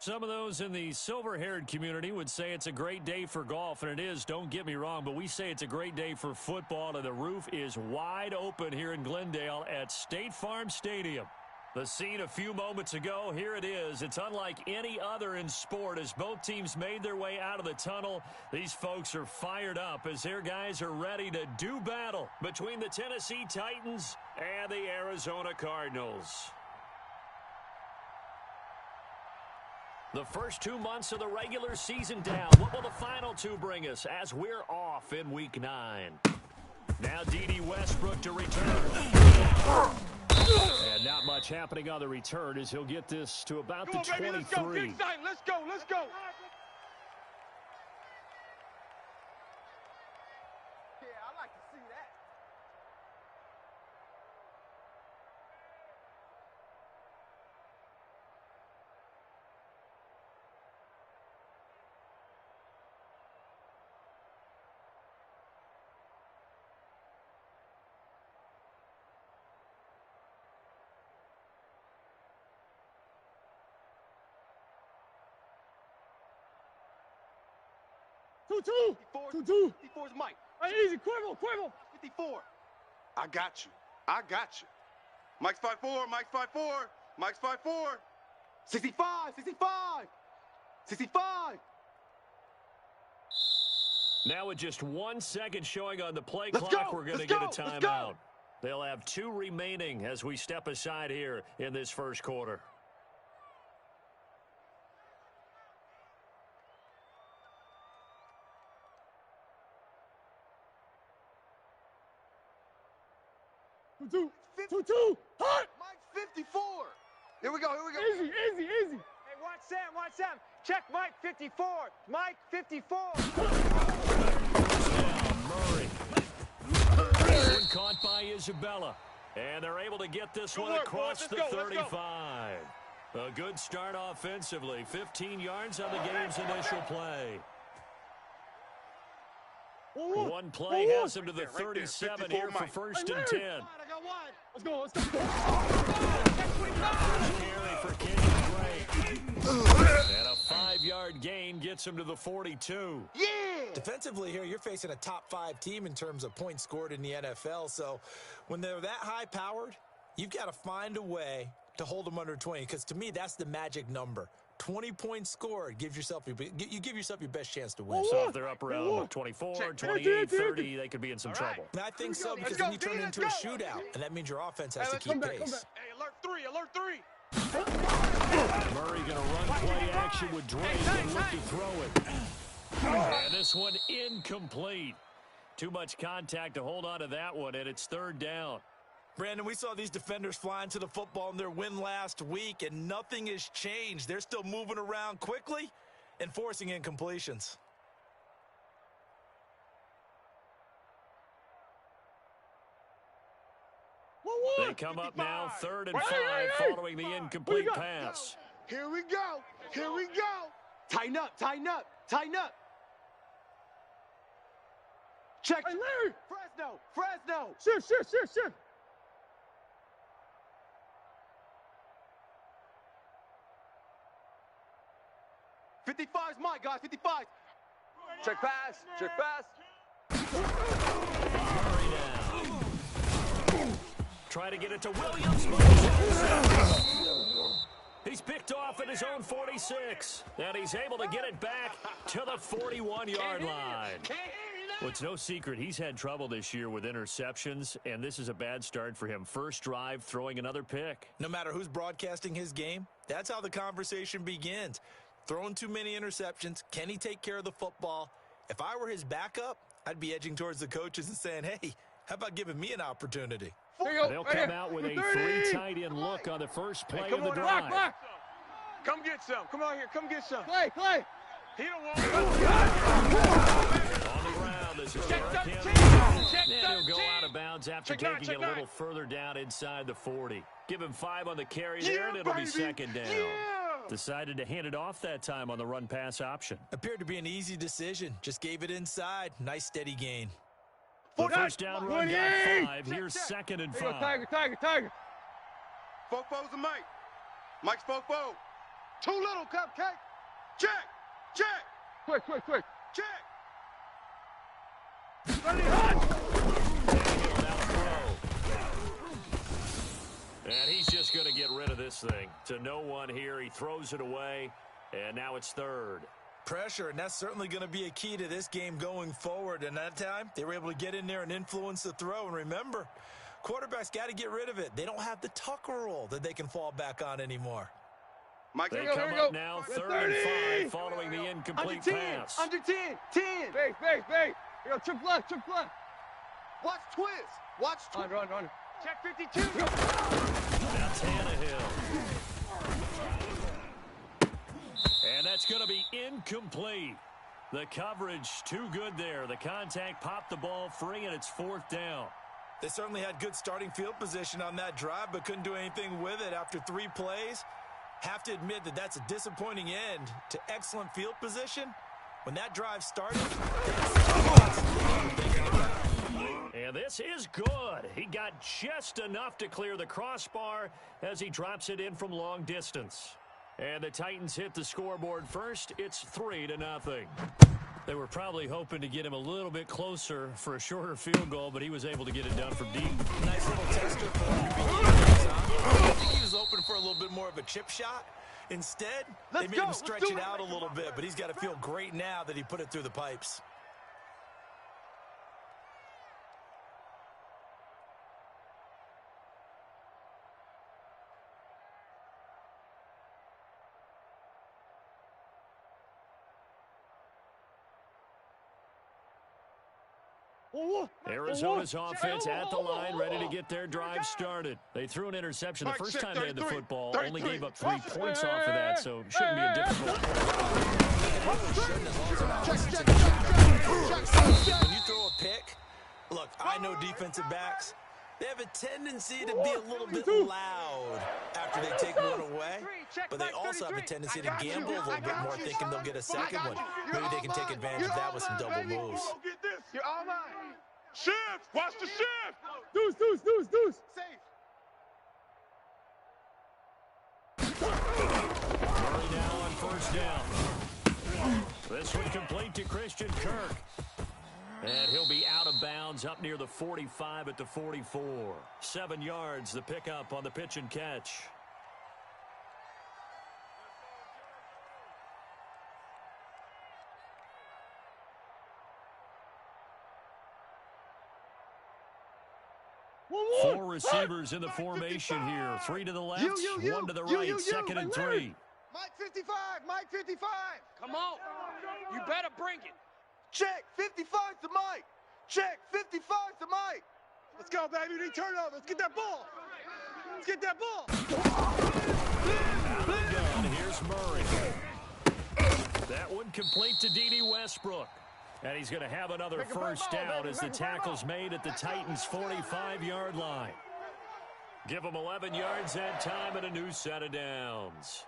Some of those in the silver-haired community would say it's a great day for golf, and it is, don't get me wrong, but we say it's a great day for football, and the roof is wide open here in Glendale at State Farm Stadium. The scene a few moments ago, here it is. It's unlike any other in sport as both teams made their way out of the tunnel. These folks are fired up as their guys are ready to do battle between the Tennessee Titans and the Arizona Cardinals. The first 2 months of the regular season down. What will the final two bring us as we're off in Week 9? Now D.D. Westbrook to return. And not much happening on the return as he'll get this to about the 23. Baby, let's go. Get excited. Let's go. Let's go. Yeah, I like to see that. Two. 54's Mike. Hey, easy. Quivel. 54. I got you. Mike's 5'4", Mike's 5'4", Mike's 5'4". 65. Now with just 1 second showing on the play clock, we're going to get a timeout. They'll have 2 remaining as we step aside here in this first quarter. Two. Hot. Mike's 54. Here we go. Easy. Hey, watch Sam. Check Mike 54. Mike 54. Murray. One caught by Isabella. And they're able to get this one across the 35. A good start offensively. 15 yards on the game's initial play. One play has him to the 37 here for first and 10. Let's go. Carry for KingAquarius91's. And a 5-yard gain gets him to the 42. Yeah! Defensively here, you're facing a top 5 team in terms of points scored in the NFL. So when they're that high-powered, you've got to find a way to hold them under 20. Because to me, that's the magic number. 20 points scored, you give yourself your best chance to win. So if they're up around 24, 28, 30, they could be in some trouble. And I think so, because then you turn it into a shootout, and that means your offense has to keep pace. Hey, alert 3. Murray going to run play action with Drake and look to throw it. And this one incomplete. Too much contact to hold on to that one, and it's third down. Brandon, we saw these defenders flying to the football in their win last week, and nothing has changed. They're still moving around quickly and forcing incompletions. They come up now, 3rd and 5, following the incomplete pass. Here we go. Tighten up. Check. Hey, Larry. Fresno. Shift. 55's Mike, guys. 55. Check pass. Murray down. Try to get it to Williams. He's picked off at his own 46. And he's able to get it back to the 41-yard line. Well, it's no secret he's had trouble this year with interceptions, and this is a bad start for him. First drive, throwing another pick. No matter who's broadcasting his game, that's how the conversation begins. Throwing too many interceptions. Can he take care of the football? If I were his backup, I'd be edging towards the coaches and saying, hey, how about giving me an opportunity? They'll come out with a 3 tight end look on the first play of the drive. Black. Come get some. Come on here. Come get some. Clay. He don't want On the ground, this is Derrick Henry. And he'll go out of bounds after taking it a little further down inside the 40. Give him 5 on the carry there, and it'll be second down. Decided to hand it off that time on the run-pass option. Appeared to be an easy decision. Just gave it inside. Nice, steady gain. The first down run got 5. Here's 2nd and 5. Tiger. Fofo's a Mike. Mike's Fofo. Too little, cupcake. Check. Check. Quick, quick, quick. Check. Ready, hot! And he's just going to get rid of this thing. To no one here. He throws it away, and now it's third. Pressure, and that's certainly going to be a key to this game going forward. And that time, they were able to get in there and influence the throw. And remember, quarterbacks got to get rid of it. They don't have the tucker roll that they can fall back on anymore. Mike, They Here we go, come here we up go. now, We're 3rd and 30. 5, following the incomplete Under 10. pass. Under 10. 10. Base, base, base. Here we go, trick left, trick left. watch twist. Watch twist. Run, run, run. Check 52. Now Tannehill. And that's going to be incomplete. The coverage too good there. The contact popped the ball free, and it's 4th down. They certainly had good starting field position on that drive, but couldn't do anything with it after 3 plays. Have to admit that that's a disappointing end to excellent field position. When that drive started, and this is good. He got just enough to clear the crossbar as he drops it in from long distance. And the Titans hit the scoreboard first. It's 3-0. They were probably hoping to get him a little bit closer for a shorter field goal, but he was able to get it done from deep. nice little tester for him to be getting. I think he was open for a little bit more of a chip shot. Instead, they made him stretch it out a little bit, but he's got to feel great now that he put it through the pipes. Arizona's offense at the line, ready to get their drive started. They threw an interception the first time they had the football, only gave up 3 points off of that, so it shouldn't be a difficult When you throw a pick, look, I know defensive backs, they have a tendency to be a little bit loud after they take one away, but they also have a tendency to gamble a little bit more, thinking they'll get a second one. Maybe they can take advantage of that with some double moves. You're all mine. Shift! Watch the shift! Deuce, deuce, deuce, deuce. Safe. Murray now on 1st down. This one complete to Christian Kirk. And he'll be out of bounds up near the 45 at the 44. 7 yards, the pickup on the pitch and catch. Four receivers in the formation here. 3 to the left, 1 to the right, 2nd and 3. Mike 55. Mike 55. Come on. You better bring it. Check. 55 to Mike. Check. 55 to Mike. Let's go, baby. We need turnover. Let's get that ball. Let's get that ball. Out of the gun, here's Murray. That one complete to D.D. Westbrook. And he's going to have another first down as the tackle's made at the Titans' 45-yard line. Give them 11 yards that time and a new set of downs.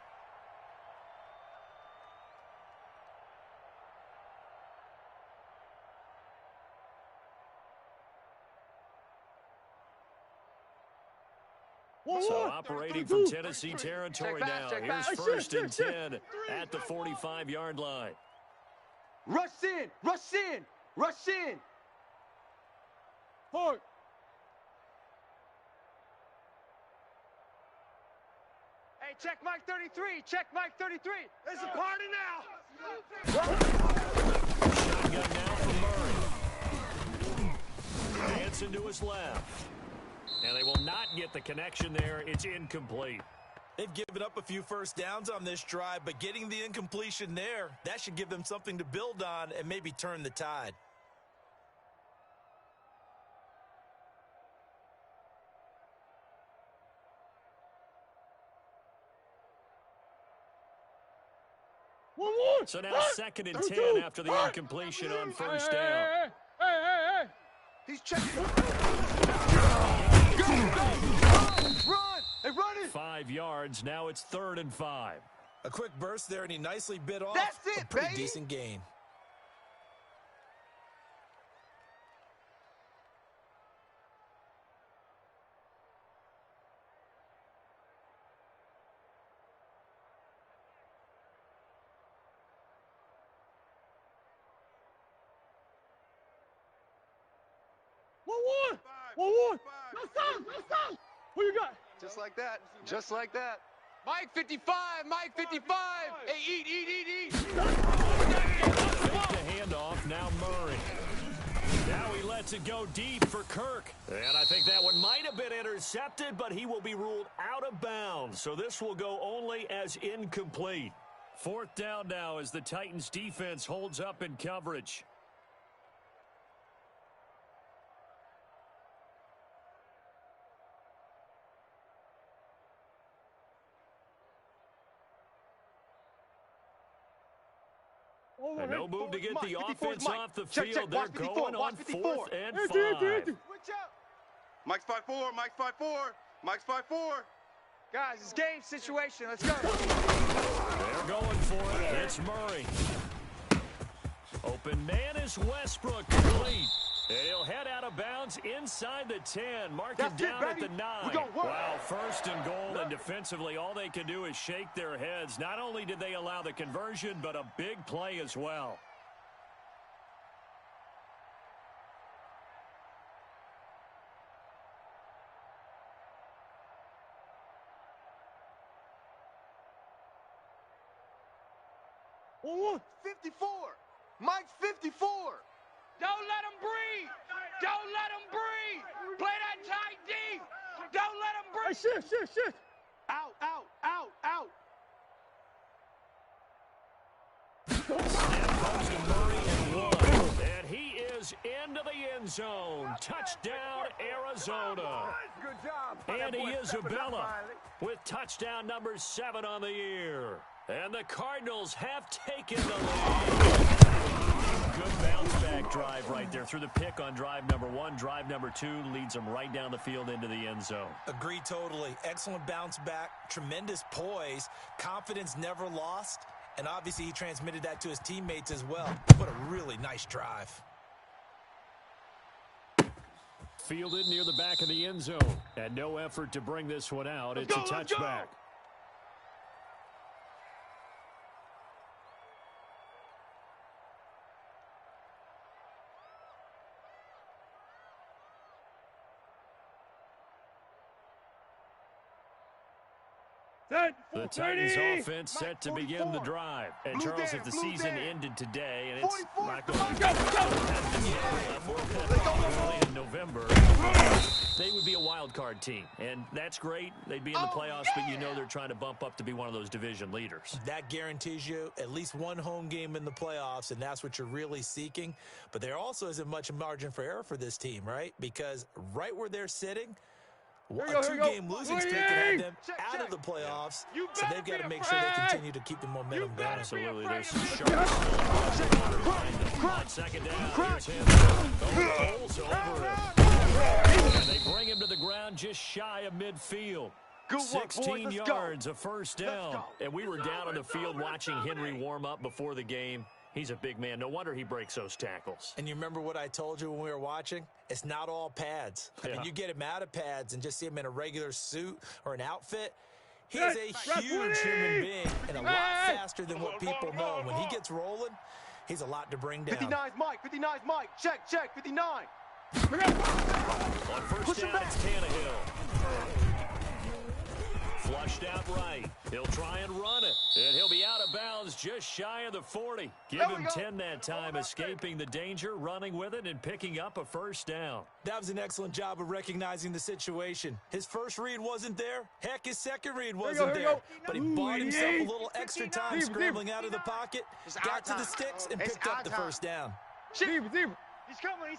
So operating from Tennessee territory now. Here's 1st and 10 at the 45-yard line. Rush in. Rush in. Rush in. Hard. Hey, check Mike 33. Check Mike 33. It's a party now. Shotgun now for Murray. Dancing to his left. And they will not get the connection there. It's incomplete. They've given up a few first downs on this drive, but getting the incompletion there, that should give them something to build on and maybe turn the tide. So now 2nd and 10 after the incompletion on 1st down. Hey. He's checking. Run! Hey, run it! 5 yards. Now it's 3rd and 5. A quick burst there, and he nicely bit off That's it, a pretty baby. decent gain. 1-1. 1-1. No stop. No stop. Who you got? Just like that. Just like that. Mike 55. Mike 55. Hey, eat. Fake the handoff, now Murray. Now he lets it go deep for Kirk. And I think that one might have been intercepted, but he will be ruled out of bounds. So this will go only as incomplete. 4th down now as the Titans defense holds up in coverage. And no move to get the offense off the field. They're going on 4th and 5. Mike's 5-4. Mike's 5-4. Mike's 5-4. Guys, it's game situation. Let's go. They're going for it. It's Murray. Open man is Westbrook, complete. And he'll head out of bounds inside the 10. Mark him down at the 9. Wow, 1st and goal, and defensively all they can do is shake their heads. Not only did they allow the conversion, but a big play as well. One. 54. Mike's 54. Don't let him breathe. Don't let him breathe. Play that tight D. Don't let him breathe. Hey, shift. Out. Snap comes to Murray and 1. And he is into the end zone. Touchdown, Arizona. Good job. Andy Isabella with touchdown number 7 on the year. And the Cardinals have taken the lead. Good bounce back drive right there through the pick on drive number 1. Drive number 2 leads them right down the field into the end zone. Agree totally. Excellent bounce back, tremendous poise, confidence never lost, and obviously he transmitted that to his teammates as well. What a really nice drive. Fielded near the back of the end zone. And no effort to bring this one out. It's a touchback. The Titans offense set to begin the drive. And Charles, if the season ended today, and it's not going to be in November, they would be a wild card team. And that's great. They'd be in the playoffs, but you know they're trying to bump up to be one of those division leaders. That guarantees you at least one home game in the playoffs, and that's what you're really seeking. But there also isn't much margin for error for this team, right? Because right where they're sitting, a 2-game losing streak can have them out of the playoffs, so they've got to make sure they continue to keep the momentum going. Absolutely. There's some sharp on 2nd down. Here's him. Pulls over. And they bring him to the ground just shy of midfield. 16 yards, a 1st down. And we were down on the field watching Henry warm up before the game. He's a big man. No wonder he breaks those tackles. And you remember what I told you when we were watching? It's not all pads. I mean, you get him out of pads and just see him in a regular suit or an outfit. He is a huge human being and a lot faster than what people know. When he gets rolling, he's a lot to bring down. 59's Mike. 59's Mike. Check. 59. On 1st down, it's Tannehill. Flushed out right. He'll try and run it. And he'll be out of bounds just shy of the 40. Give him 10 that time, escaping the danger, running with it, and picking up a 1st down. That was an excellent job of recognizing the situation. His first read wasn't there. Heck, his second read wasn't there. But he bought himself a little extra time scrambling out of the pocket, got to the sticks, and picked up the 1st down. He's coming.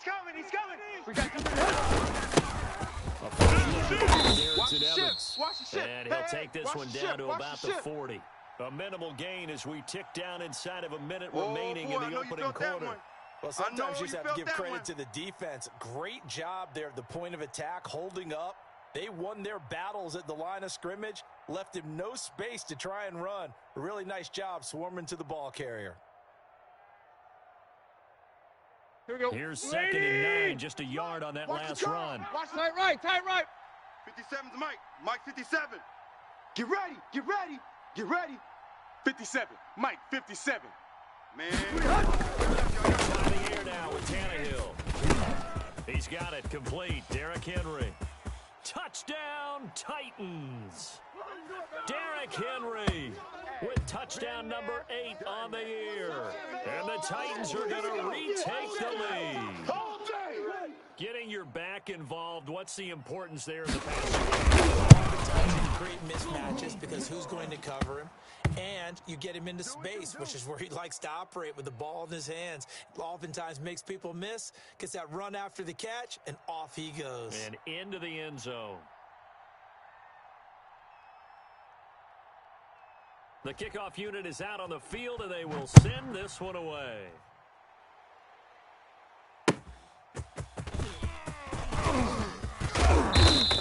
We got And he'll take this one down to about the 40. A minimal gain as we tick down inside of a minute remaining in the opening quarter. Well, sometimes you just have to give credit to the defense. Great job there at the point of attack, holding up. They won their battles at the line of scrimmage, left him no space to try and run. A really nice job swarming to the ball carrier. Here we go. Here's 2nd and 9, just a yard on that last run. Watch tight right. 57's Mike. Mike 57. Get ready. 57. Mike 57. Man. Out of the air now with Tannehill. He's got it complete. Derrick Henry. Touchdown, Titans. Derrick Henry with touchdown number 8 on the year. And the Titans are going to retake the lead. Getting your back involved, what's the importance there in the passing game? Oftentimes you create mismatches because who's going to cover him? And you get him into space, which is where he likes to operate with the ball in his hands. Oftentimes makes people miss, gets that run after the catch, and off he goes. And into the end zone. The kickoff unit is out on the field, and they will send this one away.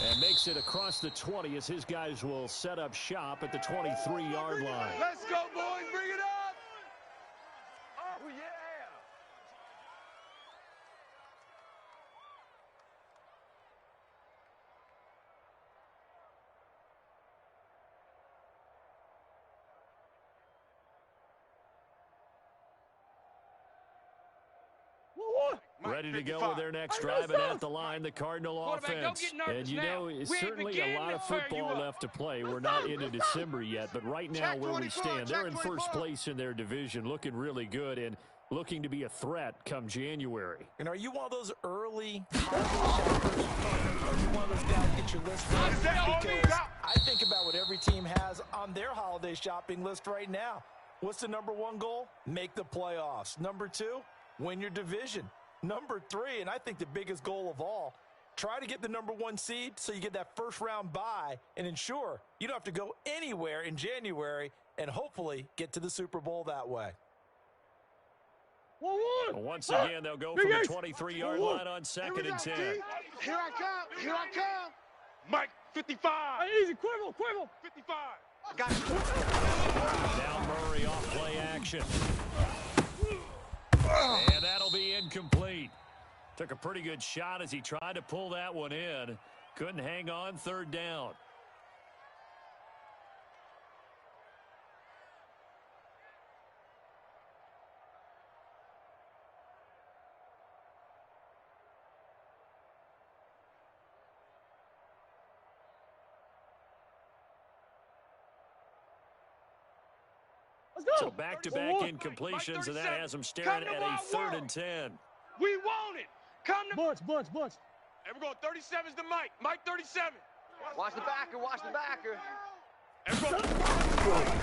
And makes it across the 20 as his guys will set up shop at the 23-yard line. Let's go, boys. Bring it up. Oh, yeah. Ready to go with their next drive, and at the line, the Cardinal offense. And you know, it's certainly a lot of football left to play. We're not into December yet, but right now where we stand, they're in first place in their division, looking really good and looking to be a threat come January. And are you one of those early holiday shoppers? Are you one of those guys that get your list ready? Because I think about what every team has on their holiday shopping list right now. What's the number 1 goal? Make the playoffs. Number 2, win your division. Number 3, and I think the biggest goal of all, try to get the number 1 seed so you get that first-round bye and ensure you don't have to go anywhere in January and hopefully get to the Super Bowl that way. Once again, they'll go from the 23-yard line on 2nd and 10. Here I come. Here I come. Mike, 55. Easy, Quivel. 55. I got you. Now Murray off play action. And that'll be incomplete. Took a pretty good shot as he tried to pull that one in. Couldn't hang on, 3rd down. So back-to-back incompletions, and that has them staring at a 3rd and 10. We want it. Come to Bunch. And we're going 37's to Mike. Mike 37. Watch the backer. And we're going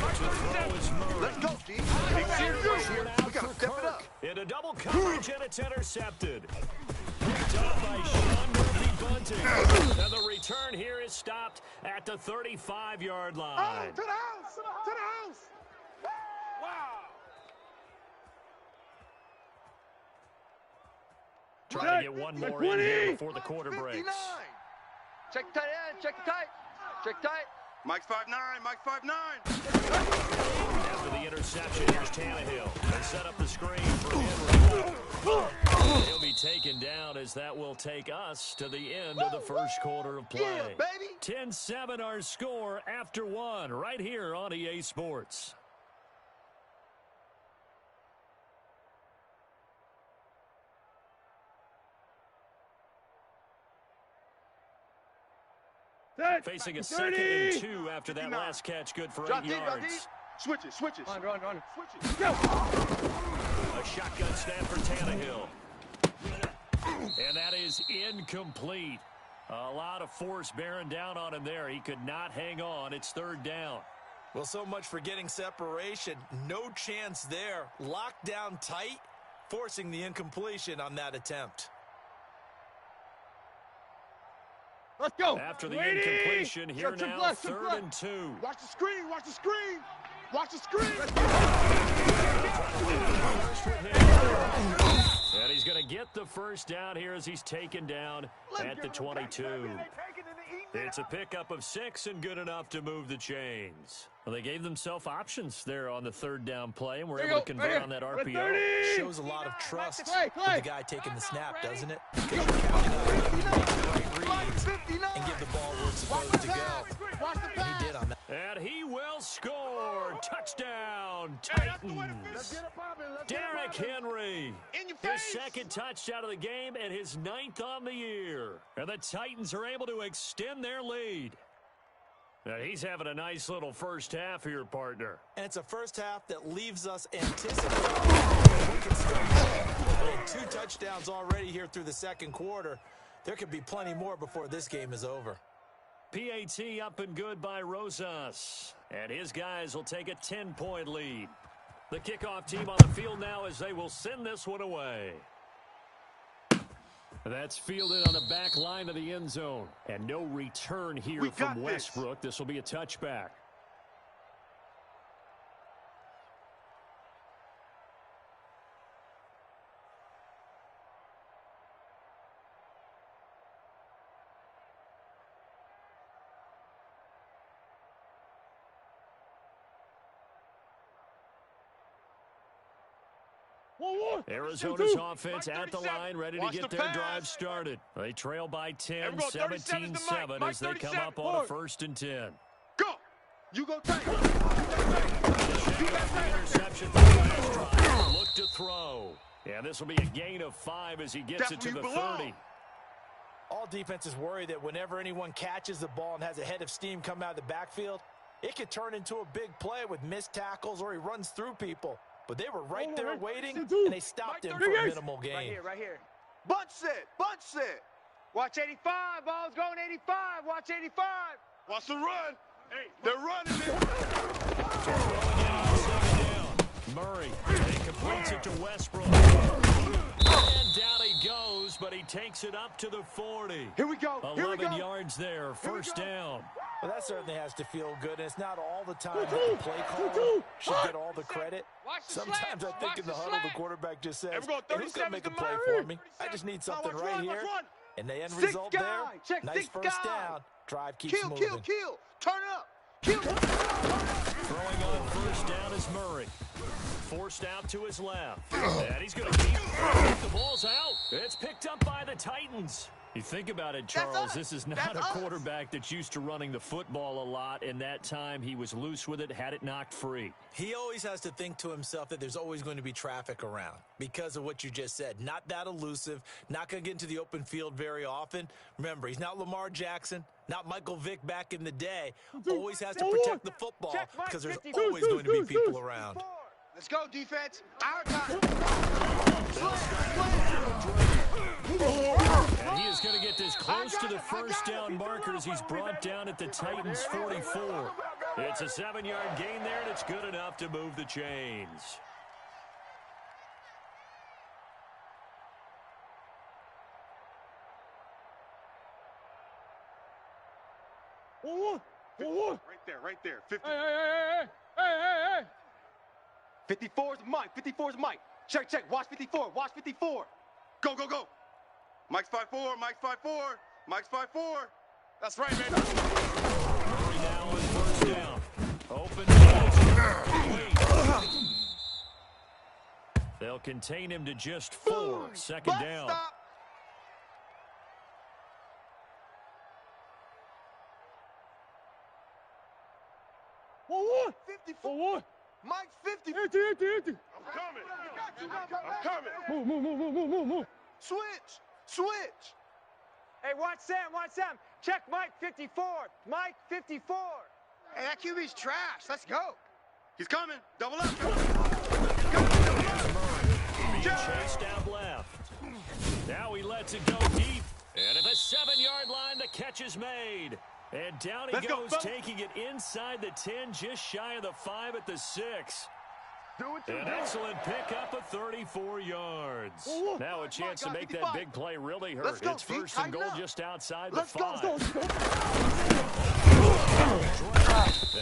Mike 37. Let's go, G. We got to step it up. Into double coverage, and it's intercepted. Picked up by Sean Murphy-Bunting. And the return here is stopped at the 35-yard line. To the house. Wow. Trying to get one more in here before the quarter breaks. Check the tight end. Check the tight. Mike's 5'9", Mike's 5'9". After the interception, here's Tannehill. They set up the screen for Henry. He'll be taken down as that will take us to the end of the first quarter of play. 10-7 our score after 1 right here on EA Sports. Facing a 2nd and 2 after that last catch, good for 8 yards. Switches. Run. Go. A shotgun snap for Tannehill. And that is incomplete. A lot of force bearing down on him there. He could not hang on. It's 3rd down. Well, so much for getting separation. No chance there. Locked down tight, forcing the incompletion on that attempt. Let's go. After the incompletion, here now, 3rd and 2. Watch the screen. And he's going to get the first down here as he's taken down at the 22. It's a pickup of 6 and good enough to move the chains. Well, they gave themselves options there on the 3rd down play, and were able to convert on that RPO. Shows a lot of trust with the guy taking the snap, doesn't it? Because you're counting on him to make the right reads and give the ball where it's supposed to go. And he did on that. And he will score. Touchdown, touchdown, Titans. Derrick Henry, his second touchdown of the game and his 9th on the year. And the Titans are able to extend their lead. Now he's having a nice little first half here, partner. And it's a first half that leaves us anticipating. We can still get 2 touchdowns already here through the second quarter. There could be plenty more before this game is over. PAT up and good by Rosas. And his guys will take a 10-point lead. The kickoff team on the field now as they will send this one away. That's fielded on the back line of the end zone. And no return here from Westbrook. This will be a touchback. Arizona's offense at the line, ready to get their drive started. They trail by 10, 17-7 as they come up on a 1st and 10. Go! You go take it. Interception for the last drive. Look to throw. Yeah, this will be a gain of 5 as he gets it to the 30. All defenses worry that whenever anyone catches the ball and has a head of steam come out of the backfield, it could turn into a big play with missed tackles or he runs through people. But they were right there waiting, and they stopped him for a minimal gain. Right here, right here. Bunch set, bunch set. Watch 85, ball's going 85. Watch 85. Watch the run. Hey, they're running it. Murray, he completes it to Westbrook. And down he goes, but he takes it up to the 40. Here we go. 11 yards there, first down. Well, that certainly has to feel good, and it's not all the time that the play caller should get all the credit. Sometimes I think in the huddle, the quarterback just says, hey, who's going to make a play for me? I just need something right here. And the end result there, nice first down. Drive keeps moving. Kill. Turn up. Kill. Throwing on first down is Murray. Forced out to his left. And he's going to keep the ball's out. It's picked up by the Titans. You think about it, Charles, this is not a quarterback that's used to running the football a lot, and that time he was loose with it, had it knocked free. He always has to think to himself that there's always going to be traffic around because of what you just said. Not that elusive, not going to get into the open field very often. Remember, he's not Lamar Jackson, not Michael Vick back in the day. Always has to protect the football because there's always going to be people around. Let's go, defense. Our time. And he is going to get this close to the first down marker as he's brought down at the Titans' 44. It's a 7-yard gain there, and it's good enough to move the chains. Right there. 50. Hey. 54's Mike. Check. Watch 54. Go. Mike's 5'4", Mike's 5'4". That's right, man. Murray now on first down. Open field. They'll contain him to just 4. Second down. Stop. What? 54. Mike's 50. Empty. I'm coming. Move. Switch. Hey, watch Sam. Check Mike 54. Mike 54. Hey, that QB's trash. Let's go. He's coming. Double up. Being chased out left. Now he lets it go deep. And at the 7-yard line, the catch is made. And down he goes, taking it inside the 10, just shy of the 5 at the 6. An excellent pickup of 34 yards. Now a chance to make that big play really hurt. It's first and goal just outside the 5.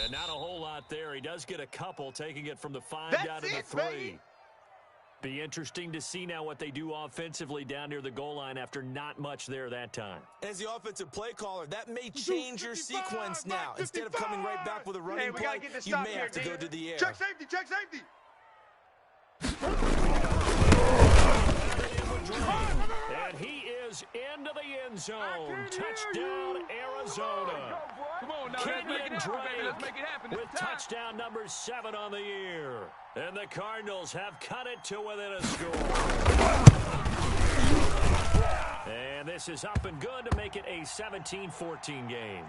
And not a whole lot there. He does get a couple, taking it from the 5 down to the 3. Baby. Be interesting to see now what they do offensively down near the goal line after not much there that time. As the offensive play caller, that may change your sequence now. Instead of coming right back with a running play, you may have to go to the air. Check safety. And he is into the end zone. Touchdown, Arizona. Come on now, Kenyon Drake let's make it happen. with touchdown number 7 on the year. And the Cardinals have cut it to within a score. And this is up and good to make it a 17-14 game.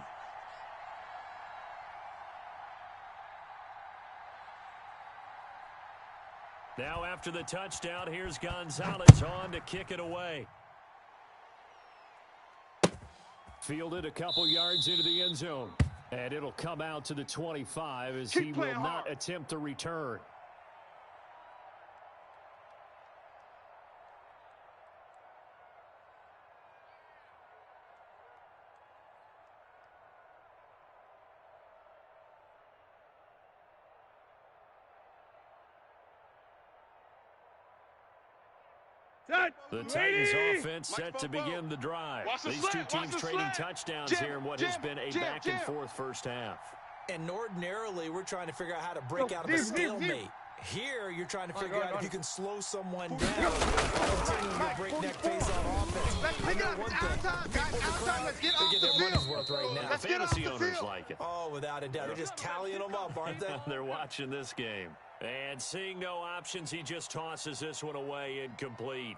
Now after the touchdown, here's Gonzalez on to kick it away. Fielded a couple yards into the end zone. And it'll come out to the 25 as he will not attempt to return. The Titans offense set to begin the drive. These two teams trading touchdowns here in what has been a back-and-forth first half. And ordinarily, we're trying to figure out how to break out of a stalemate. Here, you're trying to figure out if you can slow someone down, continuing your breakneck pace on offense. I know one thing. People in the crowd, they get their money's worth right now. Fantasy owners like it. Oh, without a doubt. They're just tallying them up, aren't they? They're watching this game. And seeing no options, he just tosses this one away incomplete.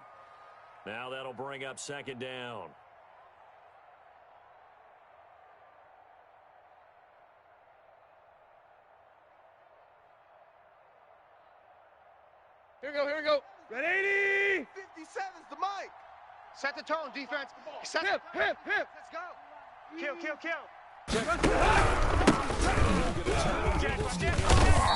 Now that'll bring up second down. Here we go. Ready? 57's the mic. Set the tone, defense. Set Hip. Let's go. Kill.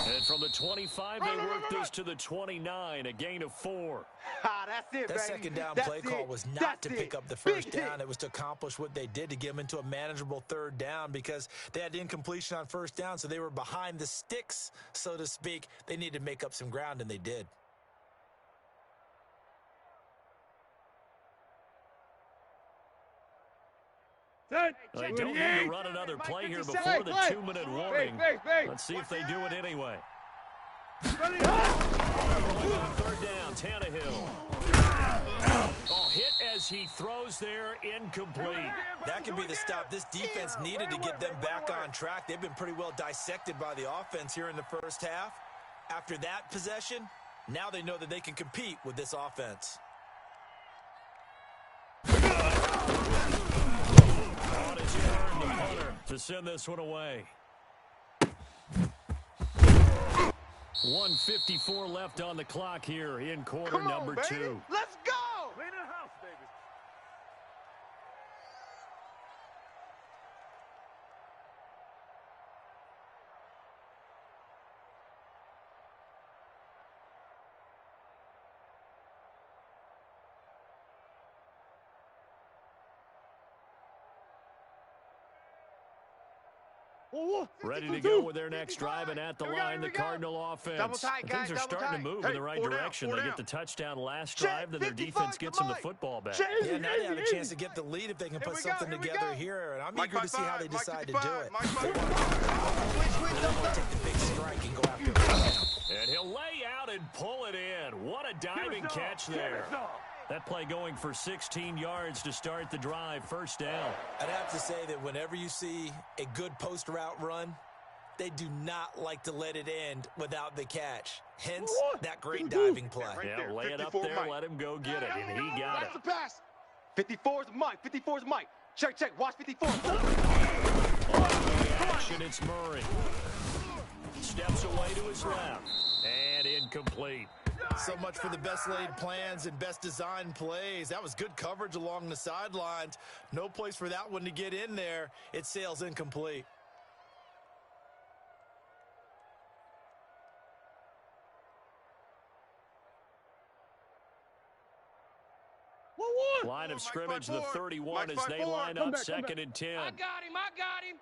And from the 25, they work this to the 29, a gain of 4. That's it, That second down play call was not to pick up the first down. It was to accomplish what they did to get them into a manageable third down because they had incompletion on first down, so they were behind the sticks, so to speak. They needed to make up some ground, and they did. They don't need to run another play here before the 2-minute warning. Let's see if they do it anyway. Third down, Tannehill. Oh, hit as he throws there, incomplete. That could be the stop this defense needed to get them back on track. They've been pretty well dissected by the offense here in the first half. After that possession, now they know that they can compete with this offense. To send this one away. 1:54 left on the clock here in quarter number 2. Let's go. Clean the house, baby. Ready to go with their next drive, and at the line, the Cardinal offense. Things are starting to move in the right direction. They get the touchdown last drive, then their defense gets them the football back. Yeah, now they have a chance to get the lead if they can put something together here, and I'm eager to see how they decide to do it. They want to take the big strike and go after it. And he'll lay out and pull it in. What a diving catch there. That play going for 16 yards to start the drive, first down. I'd have to say that whenever you see a good post route run, they do not like to let it end without the catch. Hence, that great diving play. Yeah, lay it up there, let him go get it, and he got it. That's the pass. 54's Mike. 54's Mike. Check. Watch 54. Action, it's Murray. Steps away to his left, and incomplete. So much for the best laid plans and best designed plays. That was good coverage along the sidelines. No place for that one to get in there. It sails incomplete. Line of scrimmage, the 31 as they line up second and 10. I got him.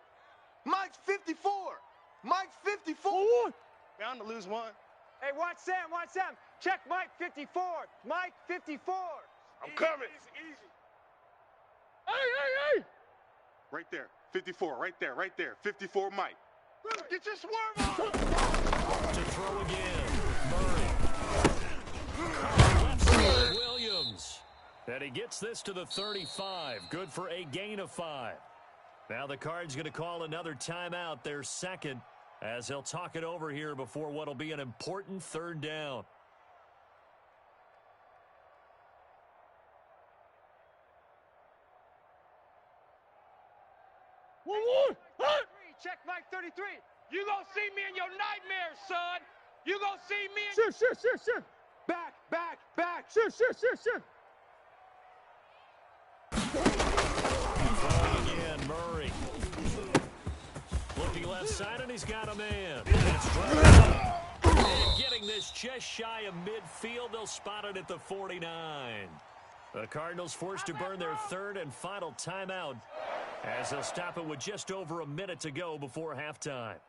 Mike's 54. Mike's 54. Bound to lose one. Hey, watch Sam. Check Mike 54. Mike 54. I'm coming. Easy. Hey. Right there. 54. Right there. 54 Mike. Get your swerve on. To throw again. Murray. Left side, Williams. And he gets this to the 35. Good for a gain of 5. Now the Cards going to call another timeout, their second, as they'll talk it over here before what will be an important third down. One more. Check Mike 33. You gonna see me in your nightmares, son. You gonna see me in... Sure. Back. Sure. Throwing again, Murray. Looking left side, and he's got a man. And getting this just shy of midfield. They'll spot it at the 49. The Cardinals forced to burn their third and final timeout, as they'll stop it with just over a minute to go before halftime.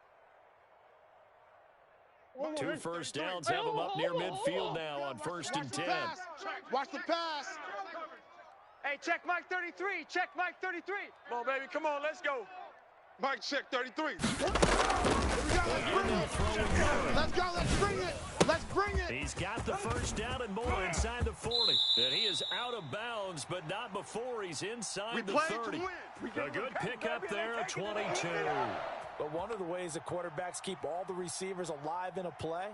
2 first downs have them up near midfield now on 1st and 10. Watch the pass. Hey, check Mike 33. Check Mike 33. Come on, baby. Come on, let's go. Mike, check 33. Let's go. Let's bring it. He's got the first down and more inside the 40. And he is out of bounds, but not before he's inside the 30. A good pickup there at 22. But one of the ways that quarterbacks keep all the receivers alive in a play,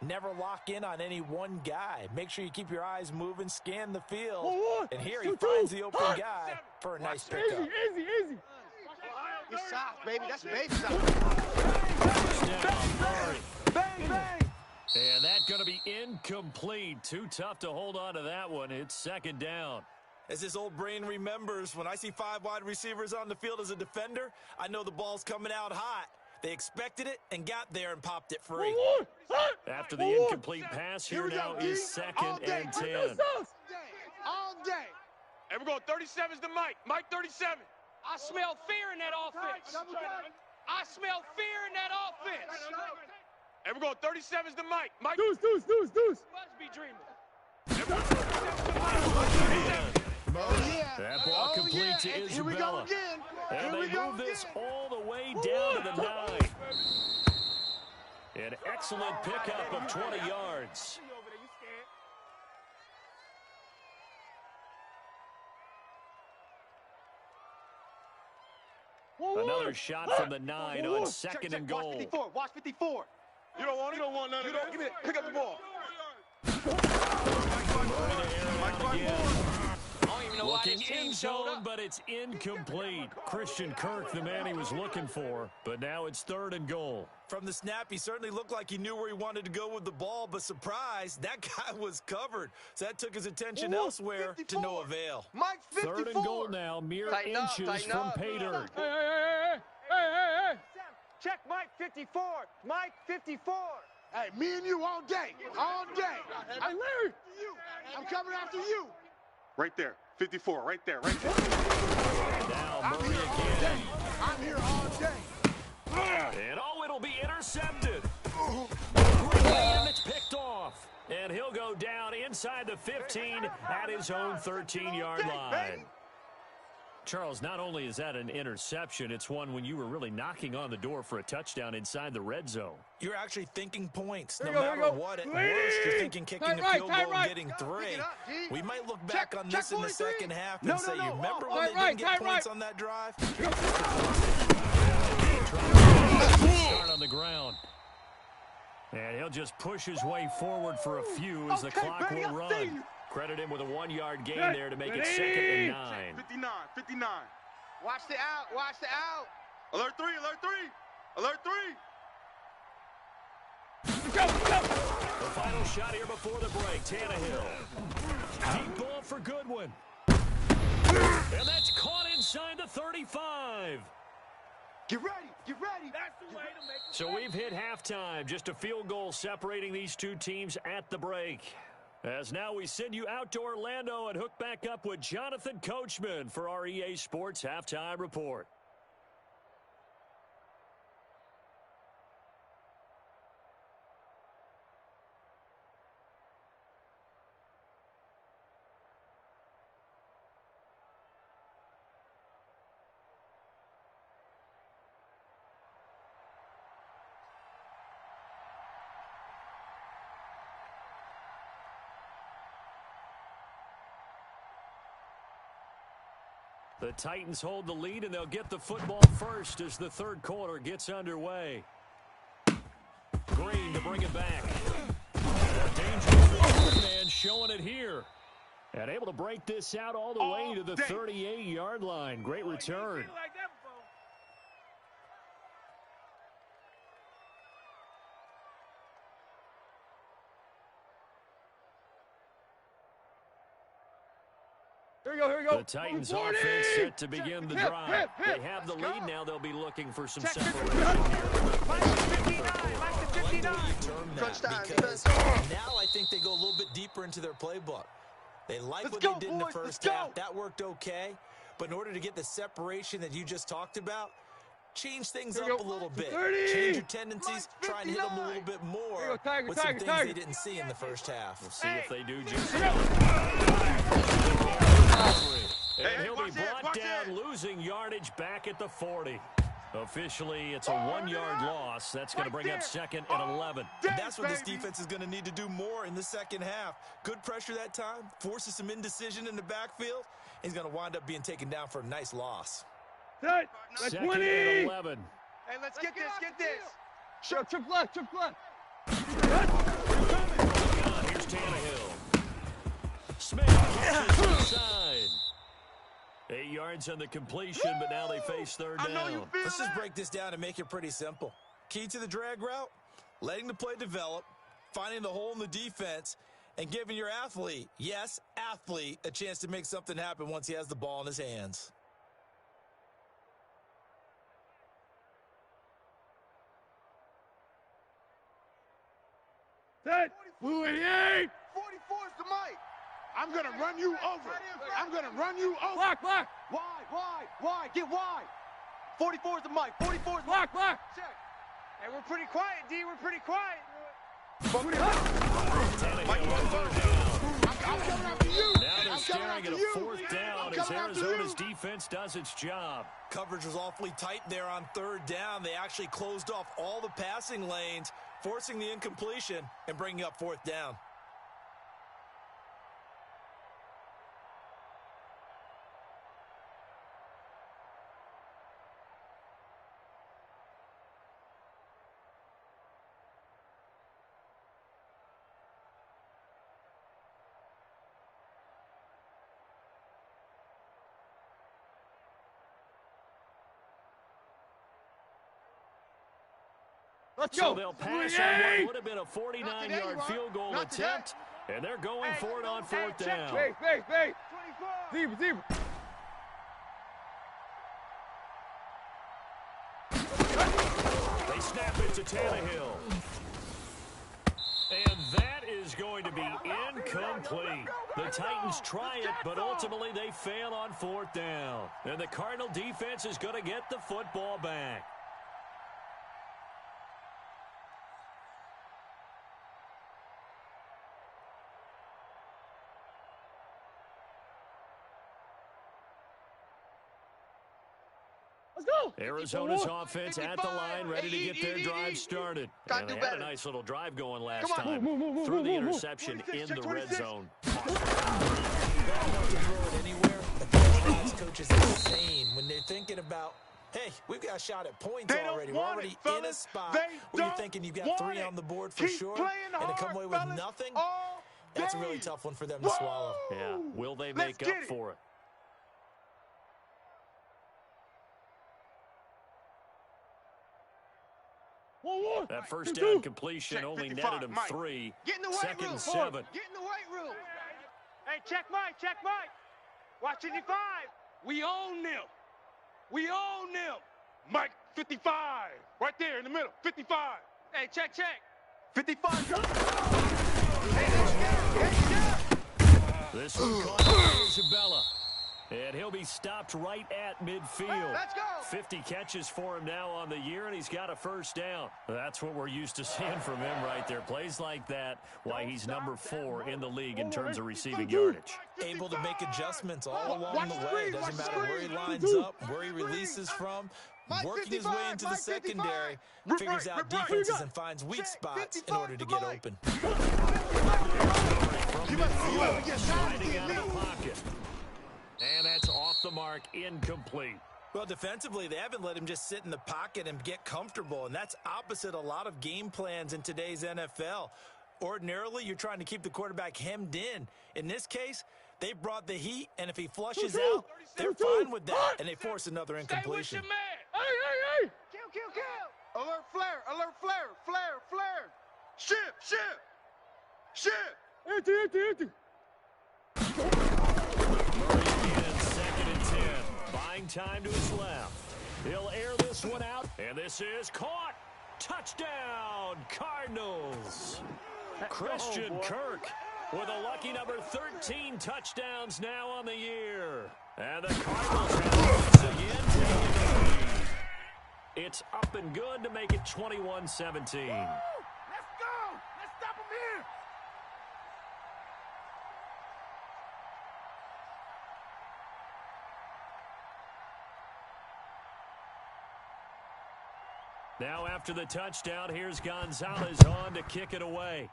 never lock in on any one guy. Make sure you keep your eyes moving, scan the field. And here he finds the open guy for a nice pickup. Easy. It's soft, baby. That's baby soft. First down, Murray. Bang. And that's going to be incomplete. Too tough to hold on to that one. It's 2nd down. As his old brain remembers, when I see 5 wide receivers on the field as a defender, I know the ball's coming out hot. They expected it and got there and popped it free. After the incomplete pass, here now is 2nd and 10. All day. And we're going 37's to Mike. Mike 37. I smell fear in that offense. I smell fear in that offense. And we're going 37's to Mike. Mike. Deuce. Must be dreaming. That ball complete to Isabella. And they move this all the way down to the 9. An excellent pickup of 20 yards. Another shot from the 9 on 2nd and goal. Watch 54. You don't want none of that. Give me that. Pick up the ball. Looking in zone, but it's incomplete. Christian Kirk, the man he was looking for, but now it's 3rd and goal. From the snap, he certainly looked like he knew where he wanted to go with the ball, but surprise, that guy was covered. So that took his attention elsewhere 54. To no avail. Mike 54. 3rd and goal now, mere inches from pay dirt. Hey. Check Mike 54. Mike 54. Hey, me and you all day. Hey, Larry. I'm coming after you. Right there. 54. Right there. Now Murray again. I'm here all day. And it'll be intercepted. And it's picked off. And he'll go down inside the 15 at his own 13-yard line. Charles, not only is that an interception, it's one when you were really knocking on the door for a touchdown inside the red zone. You're actually thinking points. No matter what, at worst, you're thinking kicking a field goal and getting 3. We might look back on this in the second half and say, you remember when they didn't get points on that drive? Start on the ground. And he'll just push his way forward for a few as the clock will run. Credit him with a 1-yard gain there to make it 2nd and 9. 59. Watch the out. Alert 3. The final shot here before the break. Tannehill. Deep ball for Goodwin. And that's caught inside the 35. Get ready. That's the way to make it. So we've hit halftime. Just a field goal separating these two teams at the break. As now we send you out to Orlando and hook back up with Jonathan Coachman for our EA Sports Halftime Report. The Titans hold the lead, and they'll get the football first as the third quarter gets underway. Green to bring it back. Dangerous man showing it here. And able to break this out all the way to the 38-yard line. Great return. Here we go, here we go. The Titans offense set to begin the drive. They have the lead now. They'll be looking for some separation here. Because now I think they go a little bit deeper into their playbook. They like what they did in the first half. That worked okay. But in order to get the separation that you just talked about, change things up a little bit. Change your tendencies. Try and hit them a little bit more with some things they didn't see in the first half. We'll see if they do just and he'll be brought down, losing yardage back at the 40. Officially, it's a 1-yard loss. That's going to bring up second and 11. And that's what this defense is going to need to do more in the second half. Good pressure that time, forces some indecision in the backfield. He's going to wind up being taken down for a nice loss. Second and 11. Hey, let's get this. Trip left. Here's Tannehill. Smith catches inside. 8 yards on the completion, but now they face third down. Let's just break this down and make it pretty simple. Key to the drag route, letting the play develop, finding the hole in the defense, and giving your athlete, yes, athlete, a chance to make something happen once he has the ball in his hands. Set. Blue 88. 44 is the mic. I'm going to run you over. I'm going to run you over. Block. Wide. Get wide. 44 is the mic. 44 is Block. Check. Hey, we're pretty quiet, D. We're pretty quiet. Tannehill on third down. I'm coming after you. Now they're staring at a fourth down as Arizona's defense does its job. Coverage was awfully tight there on third down. They actually closed off all the passing lanes, forcing the incompletion and bringing up fourth down. Let's So go. they'll pass on what would have been a 49-yard field goal attempt, and they're going for it on fourth down. Base. Zebra. They snap it to Tannehill. And that is going to be incomplete. The Titans try it, but ultimately they fail on fourth down. And the Cardinal defense is going to get the football back. Let's go. Arizona's offense at the line, ready to get their drive started. And they had a nice little drive going last time. Threw the interception in the red zone. Coach is insane when they're thinking about, hey, we've got a shot at points already. We're already in a spot where you're thinking you've got 3 on the board for sure, and to come away with nothing, that's a really tough one for them to swallow. Yeah, will they make up for it? That first down completion only netted him 3. Second and 7. Get in the weight room. Hey, check Mike. Watch 55. We own them. Mike, 55. Right there in the middle. 55. Hey, check. 55. This one caught by Isabella. And he'll be stopped right at midfield. Let's go. 50 catches for him now on the year, and he's got a first down. That's what we're used to seeing from him right there. Plays like that, why he's number 4 in the league in terms of receiving yardage. Able to make adjustments all along the way. Doesn't matter where he lines up, where he releases from. Working his way into the secondary, figures out defenses and finds weak spots in order to get open. Sliding out of the pocket. And that's off off the mark, incomplete. Well, defensively, they haven't let him just sit in the pocket and get comfortable, and that's opposite a lot of game plans in today's NFL. Ordinarily, you're trying to keep the quarterback hemmed in. In this case, they brought the heat, and if he flushes out, they're fine with that, and they force another incompletion. Stay with your man. Hey! Kill! Alert flare, alert flare, flare. Ship. Empty. Murray again, 2nd and 10. Buying time to his left. He'll air this one out, and this is caught. Touchdown, Cardinals. Christian Kirk with a lucky number 13 touchdowns now on the year. And the Cardinals have once again taken the lead. It's up and good to make it 21-17. Let's go! Let's stop him here! Now after the touchdown, here's Gonzalez on to kick it away.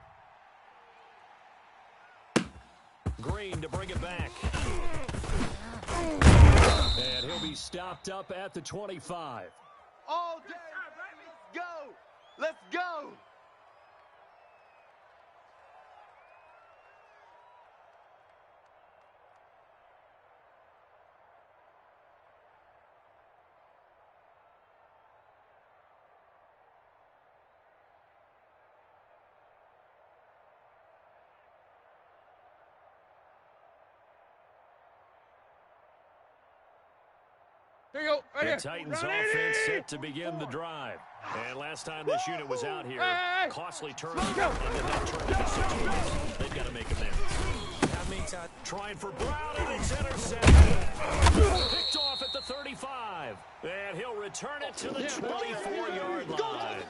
Green to bring it back. And he'll be stopped up at the 25. All day. Let's go. There you go. Right The here. Titans Run it offense in. set to begin the drive. And last time this unit was out here, Hey. costly turnover into that turnover situation. They've got to make amends. How many times? Trying for Brown, and it's intercepted. Picked off at the 35. And he'll return it to the 24-yard line.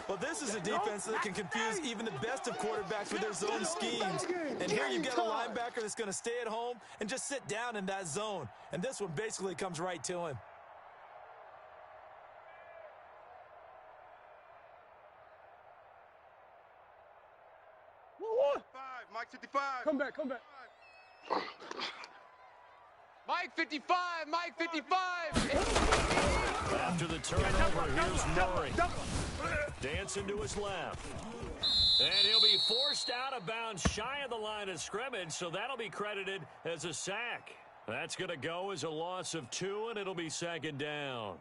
Well, this is a defense that can confuse even the best of quarterbacks with their zone schemes. And here you've got a linebacker that's going to stay at home and just sit down in that zone. And this one basically comes right to him. Mike 55. Come back. Mike 55. After the turnover, here's Murray. Dancing to his left. And he'll be forced out of bounds shy of the line of scrimmage, so that'll be credited as a sack. That's going to go as a loss of 2, and it'll be 2nd down.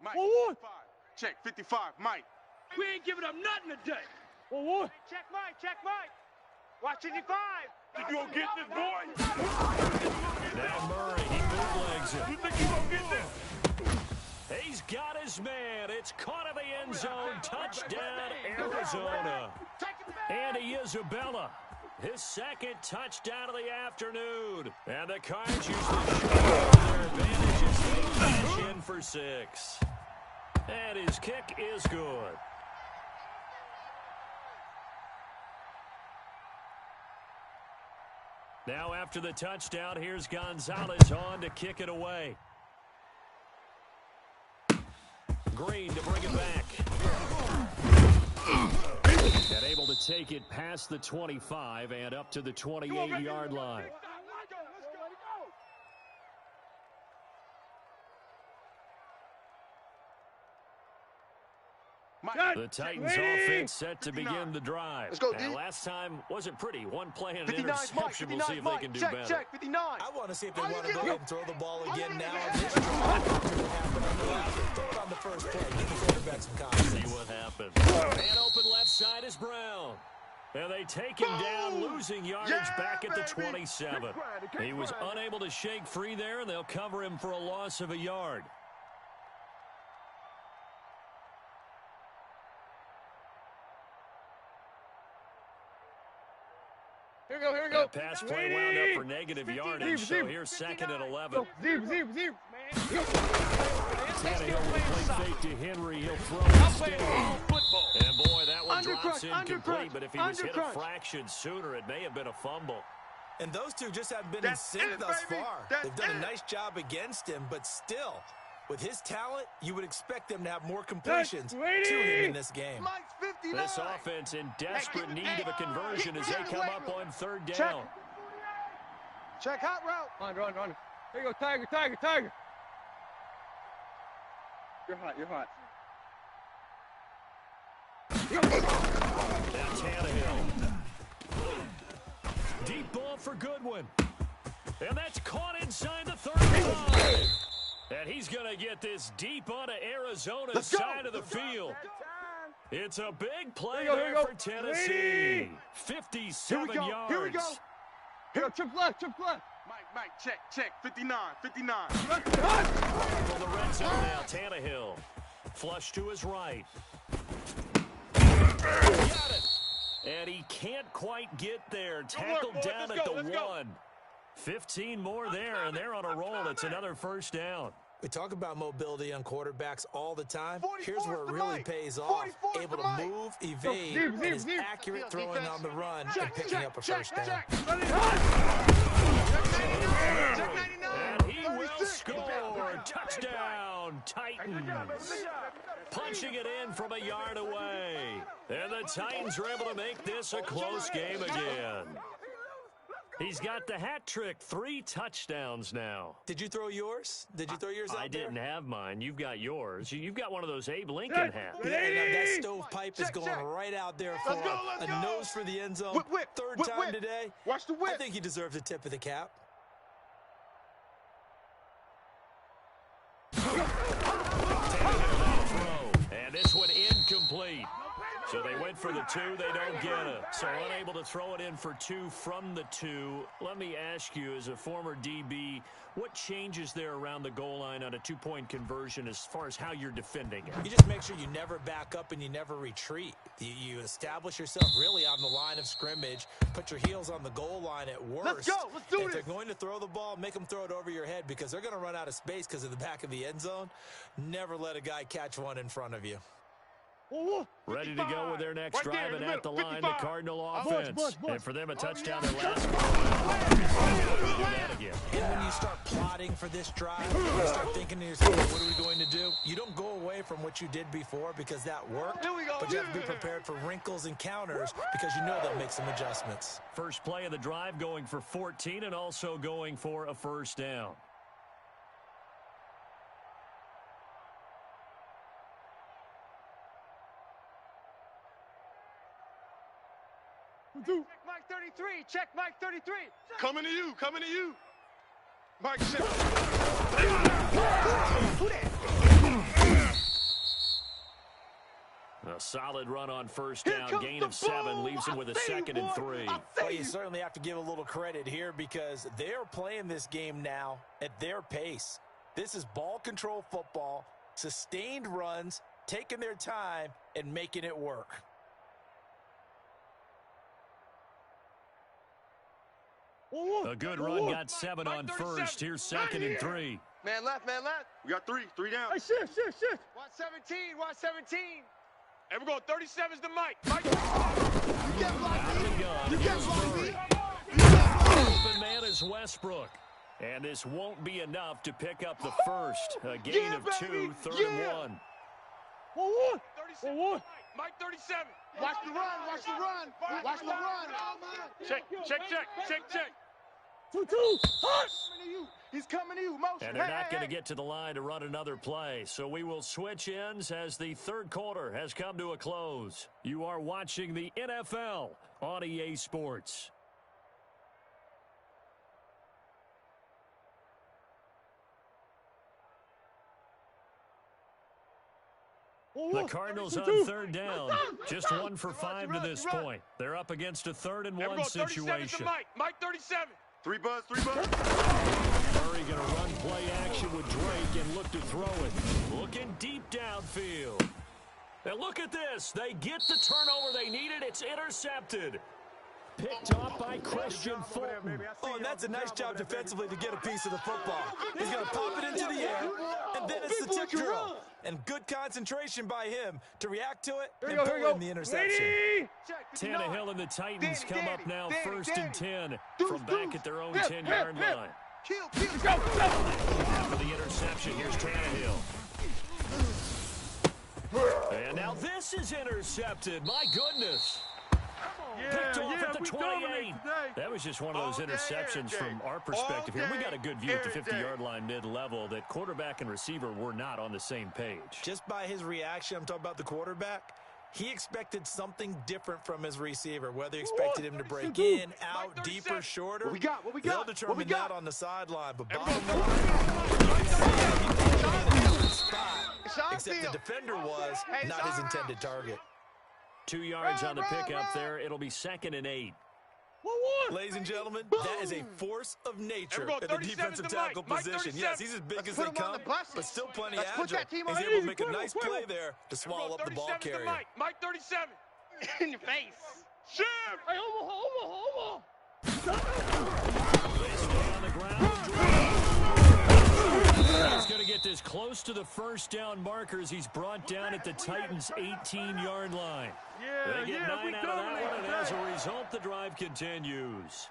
Mike. 1-1. Check 55. Mike. We ain't giving up nothing today. 1-1. Check Mike. Watch 55. You gonna get this, boy? Now Murray, he bootlegs it. You think you gonna get this? He's got his man. It's caught in the end zone. Touchdown, Arizona. Andy Isabella, his 2nd touchdown of the afternoon. And the Cards use the short their advantage as they finish in for 6. And his kick is good. Now after the touchdown, here's Gonzalez on to kick it away. Green to bring it back. And able to take it past the 25 and up to the 28-yard line. The Titans offense set to begin the drive. Let's go, and D. last time wasn't pretty. One play and an 59, Mike, interception. 59, We'll see if Mike. they can do check, better. Check, 59. I want to see if they want to go ahead and throw the ball again now on this drive. After what happened on the last. Throw it on the first play. Give the quarterback some confidence. See what happens. And open left side is Brown. And they take him down, losing yardage back at the 27. He was unable to shake free there, and they'll cover him for a loss of a yard. Here we go. That pass play wound up for negative yardage, so here's 2nd and 11. Zero. Man. Tannehill will play fake to Henry. He'll throw instead. And boy, that one drops incomplete. But if he was hit a fraction sooner, it may have been a fumble. And those two just haven't been in sync thus far. They've done a nice job against him, but still, with his talent, you would expect them to have more completions to him in this game. This offense in desperate need of a conversion as they come up on third down. Check hot route. Run. There you go, Tiger. You're hot. Now Tannehill. Deep ball for Goodwin. And that's caught inside the 35. And he's going to get this deep onto Arizona's side of the field. It's a big play there for Tennessee. 57 yards. Here we go. Here, trip left. Mike, check. 59. From the red zone now, Tannehill. Flush to his right. Got it. And he can't quite get there. Tackled down at the 1. 15 more there, and they're on a roll. It's another first down. We talk about mobility on quarterbacks all the time. Here's where it really pays off. Able to move, evade, and is accurate throwing on the run and picking up a first down. And he will score. Touchdown, Titans. Punching it in from a yard away. And the Titans are able to make this a close game again. He's got the hat trick, 3 touchdowns now. Did you throw yours? Out there? I didn't have mine. You've got yours. You've got one of those Abe Lincoln hats. Yeah, that stovepipe is going right out there for a nose for the end zone. Third time today. Watch the whip. I think he deserves a tip of the cap. And this one incomplete. So they went for the 2, they don't get it. So unable to throw it in for 2 from the 2. Let me ask you, as a former DB, what changes there around the goal line on a 2-point conversion as far as how you're defending it? You just make sure you never back up and you never retreat. You establish yourself really on the line of scrimmage, put your heels on the goal line at worst. Let's go. Let's do this. If they're going to throw the ball, make them throw it over your head because they're going to run out of space because of the back of the end zone. Never let a guy catch one in front of you. Ready to go with their next drive, and at the line, the Cardinal offense. And for them, a touchdown that last again. And when you start plotting for this drive, you start thinking to yourself, what are we going to do? You don't go away from what you did before because that worked, but you have to be prepared for wrinkles and counters because you know they'll make some adjustments. First play of the drive going for 14 and also going for a first down. Check Mike 33. Check Mike 33. Coming to you. Mike, check. A solid run on first down. Gain of 7 leaves him with a 2nd and 3. Well, you certainly have to give a little credit here because they're playing this game now at their pace. This is ball control football, sustained runs, taking their time, and making it work. A good run, got 7 on first. Here's 2nd and 3. Man left. We got 3 down. Hey, shift. Watch 17. And we're going 37's to Mike. Mike. You can't block me. You can't block me. Open man is Westbrook. And this won't be enough to pick up the first. A gain of 2, 3rd and 1. 37. Mike 37. Watch the run. Check. 2-2. He's coming to you. Motion. And they're not going to get to the line to run another play. So we will switch ends as the third quarter has come to a close. You are watching the NFL on EA Sports. The Cardinals on 3rd down. Just 1 for 5 to this point. They're up against a 3rd and 1 situation. Mike 37. 3 buzz. Murray going to run play action with Drake and look to throw it. Looking deep downfield. And look at this. They get the turnover they needed. It's intercepted. Picked off by Christian Fulton. Oh, and that's a nice job defensively to get a piece of the football. He's going to pop it into the air, and And then it's the tip drill. And good concentration by him to react to it and pull in the interception. Tannehill and the Titans come up now 1st and 10 from back at their own 10-yard line. After the interception, here's Tannehill. And now this is intercepted. My goodness. Picked off at the 28. That was just one of those interceptions from our perspective here. We got a good view at the 50-yard line mid-level that quarterback and receiver were not on the same page. Just by his reaction, I'm talking about the quarterback, he expected something different from his receiver, whether he expected him to break in, out, deeper, shorter. What we got? They'll determine that on the sideline. But bottom line, except the defender was not his intended target. 2 yards on the pickup there. It'll be 2nd and 8. Ladies and gentlemen, that is a force of nature in the defensive tackle position. Yes, he's as big as they come, but still plenty agile. He's able to make a nice play there to swallow up the ball carrier. Mike 37. In your face. Ship. Hey, Omaha. They stay on the ground. He's going to get this close to the first down markers. He's brought down at the Titans' 18-yard line. They get 9 out of that one, and as a result, the drive continues.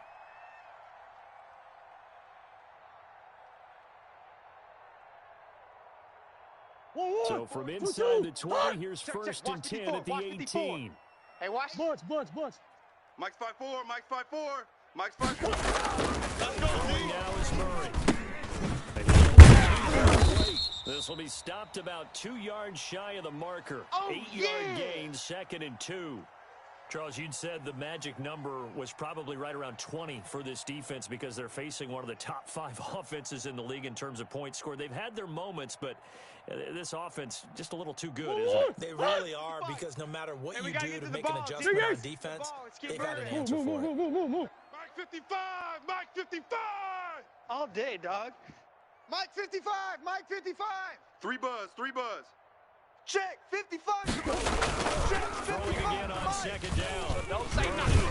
So from inside the 20, here's 1st and 10 at the 18. Hey, watch. Bunch. Mike's 5'4", Mike's 5'4", Mike's 5'4". Let's go, Now is Murray. This will be stopped about 2 yards shy of the marker. 8-yard gain, 2nd and 2. Charles, you'd said the magic number was probably right around 20 for this defense because they're facing one of the top 5 offenses in the league in terms of points scored. They've had their moments, but this offense just a little too good, isn't it? They really are, because no matter what you do to make an adjustment on defense, they've got an answer for it. Mike 55, Mike 55. All day, dog. Mike 55, Mike 55. 3 buzz. Check 55. Throwing again on 2nd down. Don't say nothing.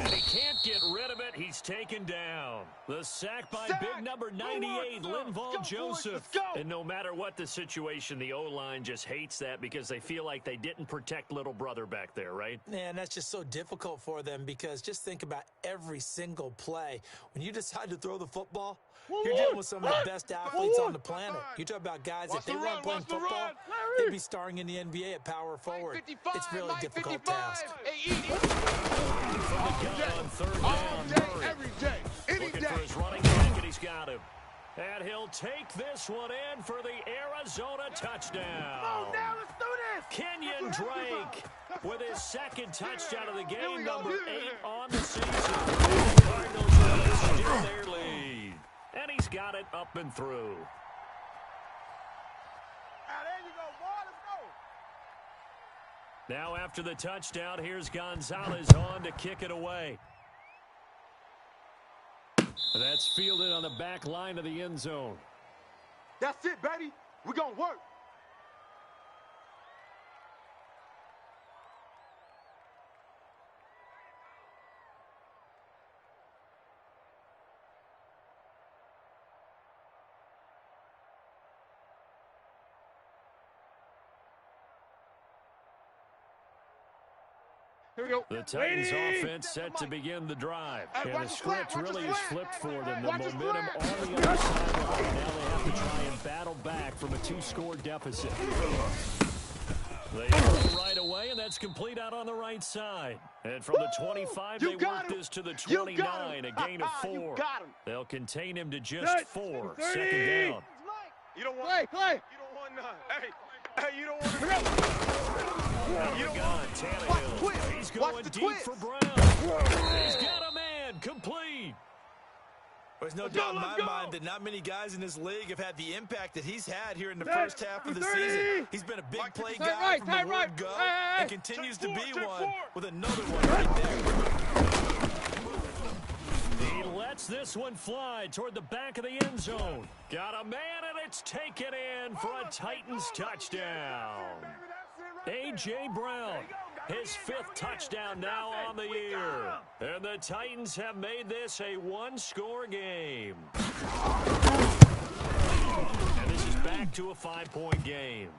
And he can't get rid of it. He's taken down. The sack by big number 98, Linval Joseph. And no matter what the situation, the O-line just hates that because they feel like they didn't protect little brother back there, right? Man, that's just so difficult for them, because just think about every single play. When you decide to throw the football, you're dealing with some of the best athletes on the planet. You talk about guys, if they weren't playing football, they'd be starring in the NBA at power forward. It's a really difficult task. From the gun on 3rd down, Murray. Every day, any Looking day. for his running back, and he's got him. And he'll take this one in for the Arizona touchdown. Let's do this. Kenyon Drake with his 2nd touchdown of the game, number 8 on the season. The Cardinals are still their lead. And he's got it up and through. There you go, boy. Let's go. Now after the touchdown, here's Gonzalez on to kick it away. That's fielded on the back line of the end zone. That's it, baby. We're going to work. Here we go. The Titans offense set to begin the drive. And the script really is flipped for them. The momentum on the other sideline. Now they have to try and battle back from a 2-score deficit. They throw right away, and that's complete out on the right side. And from the 25, they work this to the 29, a gain of 4. They'll contain him to just 4. 2nd down. You don't want. Play. You don't want none. Hey, you don't want. Out the gun, Tannehill. He's going deep for Brown. He's got a man, complete. There's no doubt in my mind that not many guys in this league have had the impact that he's had here in the first half of the season. He's been a big play guy from the word go and continues to be one with another one right there. He lets this one fly toward the back of the end zone. Got a man, and it's taken in for a Titans touchdown. A.J. Brown, his 5th touchdown now on the year. And the Titans have made this a 1-score game. back to a 5-point game.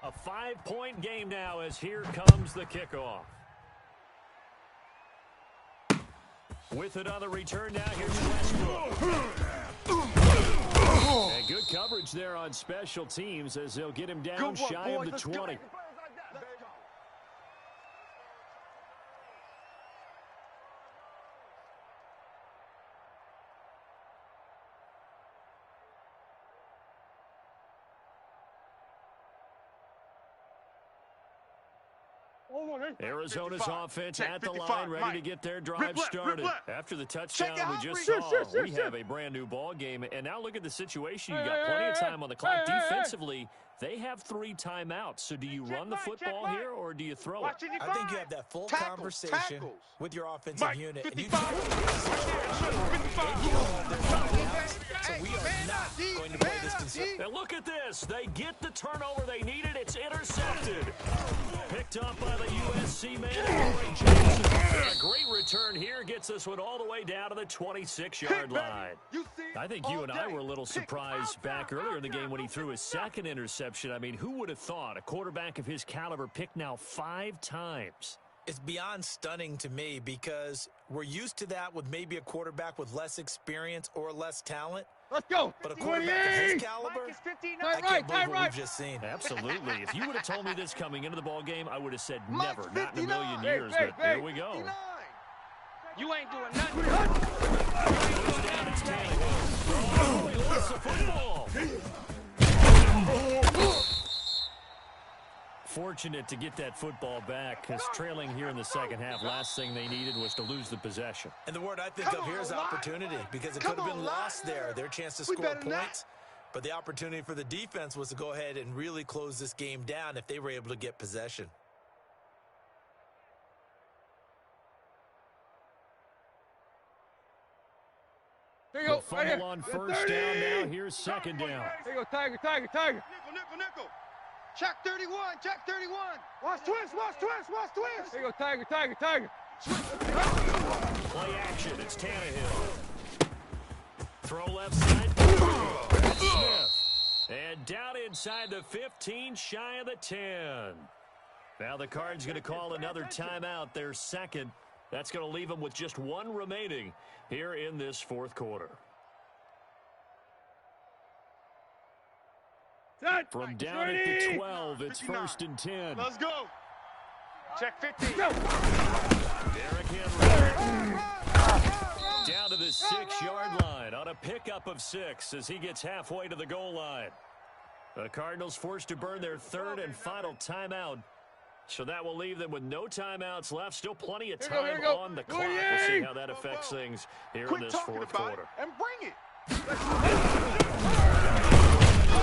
A 5-point game now as here comes the kickoff. With it on the return now, here's Westbrook. And good coverage there on special teams as they'll get him down shy of the 20. Arizona's offense at the line, ready to get their drive started. After the touchdown we just saw, we have a brand-new ball game. And now look at the situation. You got plenty of time on the clock. Defensively, they have 3 timeouts. So do you run the football here, or do you throw it? I think you have that full conversation with your offensive unit. And you so we are not going to play this concept. And look at this. They get the turnover they needed. It's intercepted. Picked up by the USC man, Corey Jackson. And a great return here gets this one all the way down to the 26-yard line. I think you and I were a little surprised back earlier in the game when he threw his second interception. I mean, who would have thought a quarterback of his caliber picked now 5 times? It's beyond stunning to me because we're used to that with maybe a quarterback with less experience or less talent. Let's go. But a quarterback of his caliber, I can't believe what we've just seen. Absolutely. If you would have told me this coming into the ball game, I would have said never, not in a million years. But here we go. You ain't doing nothing. Goes down, it's Tannehill. Oh, he lost the football. Fortunate to get that football back, because trailing here in the second half, last thing they needed was to lose the possession. And the word I think of here is opportunity, because it could have been lost there. Their chance to score points, but the opportunity for the defense was to go ahead and really close this game down if they were able to get possession. The fumble on first down now. Here's second down. There you go, Tiger. Nickel. Check 31. Watch twist. There you go, Tiger. Play action. It's Tannehill. Throw left side. Smith. And down inside the 15, shy of the 10. Now the Cards going to call another timeout, their second. That's going to leave them with just 1 remaining here in this fourth quarter. From down at the 12, it's 1st and 10. Let's go. Check 15. Derrick Henry. Down to the 6-yard line on a pickup of 6 as he gets halfway to the goal line. The Cardinals forced to burn their 3rd and final timeout. So that will leave them with no timeouts left. Still plenty of time on the clock. We'll see how that affects things here in this fourth quarter. And bring it.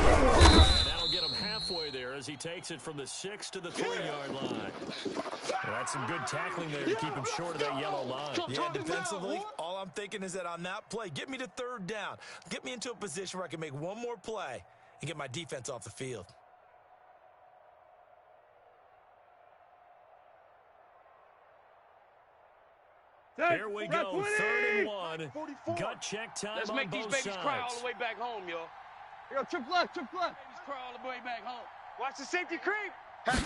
And that'll get him halfway there as he takes it from the 6 to the 3-yard line. Well, that's some good tackling there to keep him short of that yellow line. Yeah, defensively, all I'm thinking is that on that play, get me to 3rd down. Get me into a position where I can make one more play and get my defense off the field. Here we go, 3rd and 1. Gut check time. Let's make these babies cry all the way back home, yo. Here go, trip left. Babies cry all the way back home. Watch the safety creep. And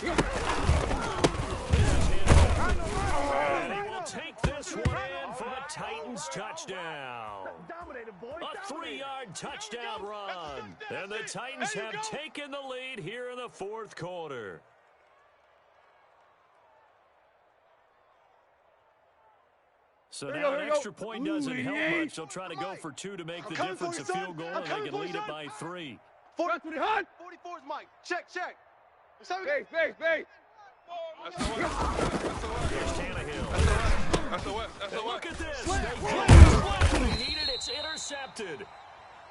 he will take this one in for a Titans touchdown. A 3-yard touchdown run. And the Titans have taken the lead here in the fourth quarter. So now an extra point doesn't help much. They'll try to go for 2 to make the difference a field goal, and they can lead it by 3. 44 is Mike. Check. Base. Here's Tannehill. That's the West. And look at this. They get the play they needed. It's intercepted.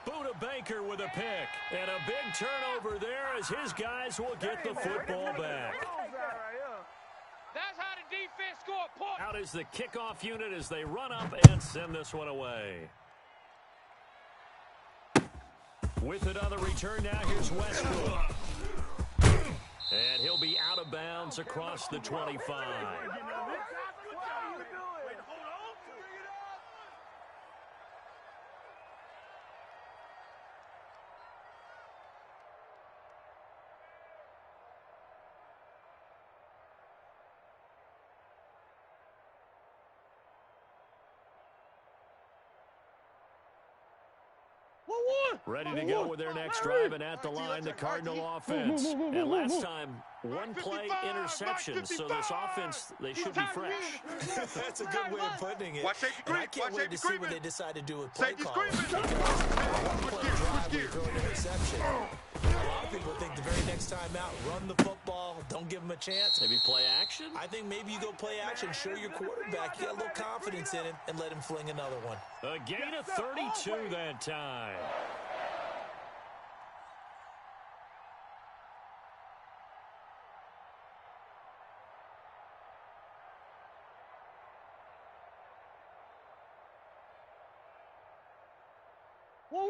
Buda Baker with a pick. And a big turnover there as his guys will get the football back. That's how the defense, score a point. Out is the kickoff unit as they run up and send this one away. With it on the return now, here's Westbrook. And he'll be out of bounds across the 25. Ready to go with their next drive, and at the line, the Cardinal offense. And last time, one play interception, so this offense, they should be fresh. That's a good way of putting it. Watch safety And I creep. can't Watch wait to safety see what creeping. they decide to do with play Safety calling. creeping. One play drive, we throw an interception. A lot of people think the very next time out, run the football, don't give them a chance. Maybe play action? I think maybe you go play action, show your quarterback, you got a little confidence in him, and let him fling another one. A gain of 32 that time.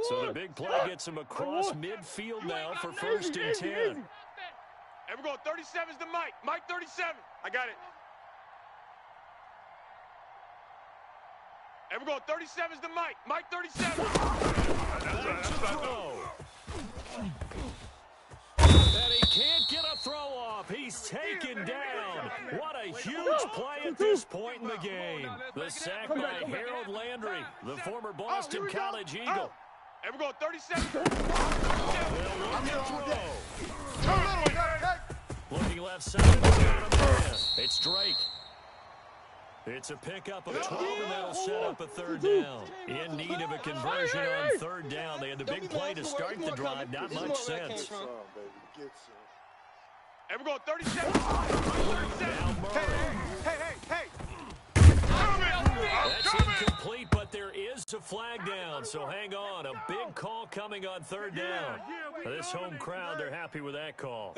So the big play gets him across midfield now for 1st and 10. Hey, we're going 37's to Mike. Mike 37. I got it. Hey, we're going 37's to Mike. Mike 37. And he can't get a throw off. He's taken down. What a huge play at this point in the game. The sack by Harold Landry, the former Boston College Eagle. Hey, we're going 37. Looking left side. It's Drake. It's a pickup of 12, and that'll set up a 3rd down. In need of a conversion on 3rd down. They had the big play to start the drive. Not much sense. Hey, we're going 37. Now Murray. Hey. That's incomplete, but there is a flag down, so hang on. A big call coming on 3rd down. This home crowd, they're happy with that call.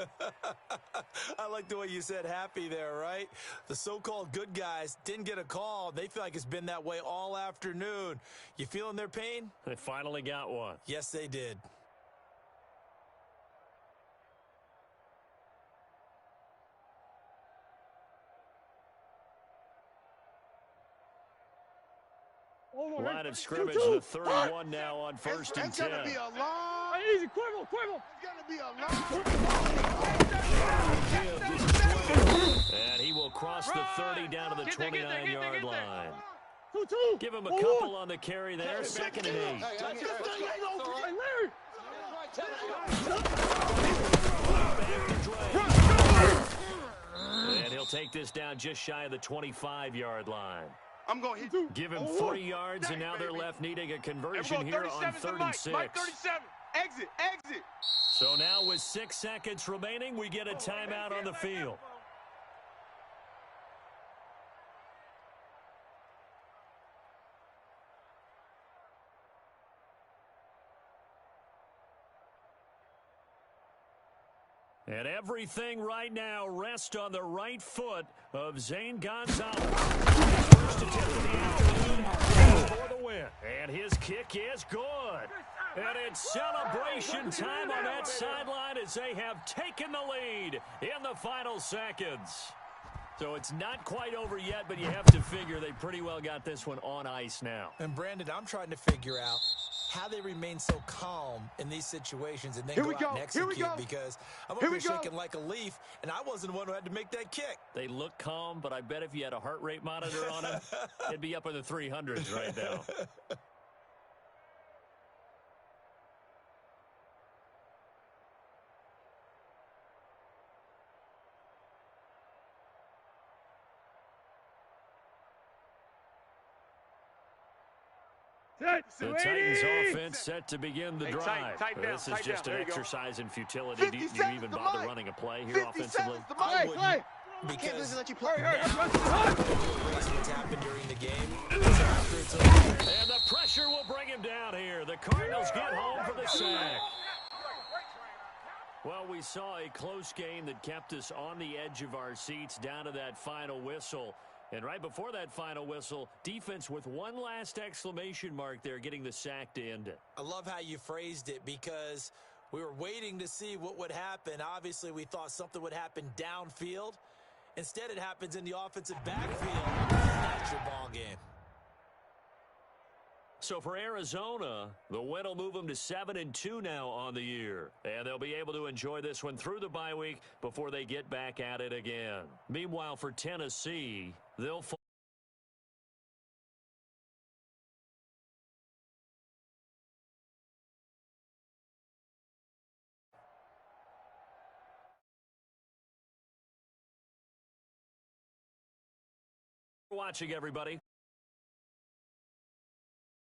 I like the way you said happy there, right? The so-called good guys didn't get a call. They feel like it's been that way all afternoon. You feeling their pain? They finally got one. Yes, they did. Line of scrimmage, the 31 now on 1st and 10. It's going to be a long. Easy, quibble. It's going to be a long. And he will cross the 30 down to the 29-yard line. 2-2. Give him a couple on the carry there. 2nd and 8. And he'll take this down just shy of the 25-yard line. I'm going to hit. Give him 3 yards, and now they're left needing a conversion here on 3rd and 6. Mike 37. Exit. So now with 6 seconds remaining, we get a timeout on the field. And everything right now rests on the right foot of Zane Gonzalez. First attempt of the afternoon for the win. And his kick is good. And it's celebration time on that sideline as they have taken the lead in the final seconds. So it's not quite over yet, but you have to figure they pretty well got this one on ice now. And Brandon, I'm trying to figure out how they remain so calm in these situations and then go out and execute, because I'm over here shaking like a leaf, and I wasn't the one who had to make that kick. They look calm, but I bet if you had a heart rate monitor on them, it'd be up in the 300s right now. The Titans offense set to begin the drive. This is just an exercise in futility. Do you even bother running a play here offensively? I wouldn't, because let you play. what's happened during the game. After it's over. And the pressure will bring him down here. The Cardinals get home for the sack. Well, we saw a close game that kept us on the edge of our seats down to that final whistle. And right before that final whistle, defense with one last exclamation mark there, getting the sack to end it. I love how you phrased it because we were waiting to see what would happen. Obviously, we thought something would happen downfield. Instead, it happens in the offensive backfield. That's your ball game. So for Arizona, the win will move them to 7-2 now on the year. And they'll be able to enjoy this one through the bye week before they get back at it again. Meanwhile, for Tennessee, they'll fall. Watching, everybody.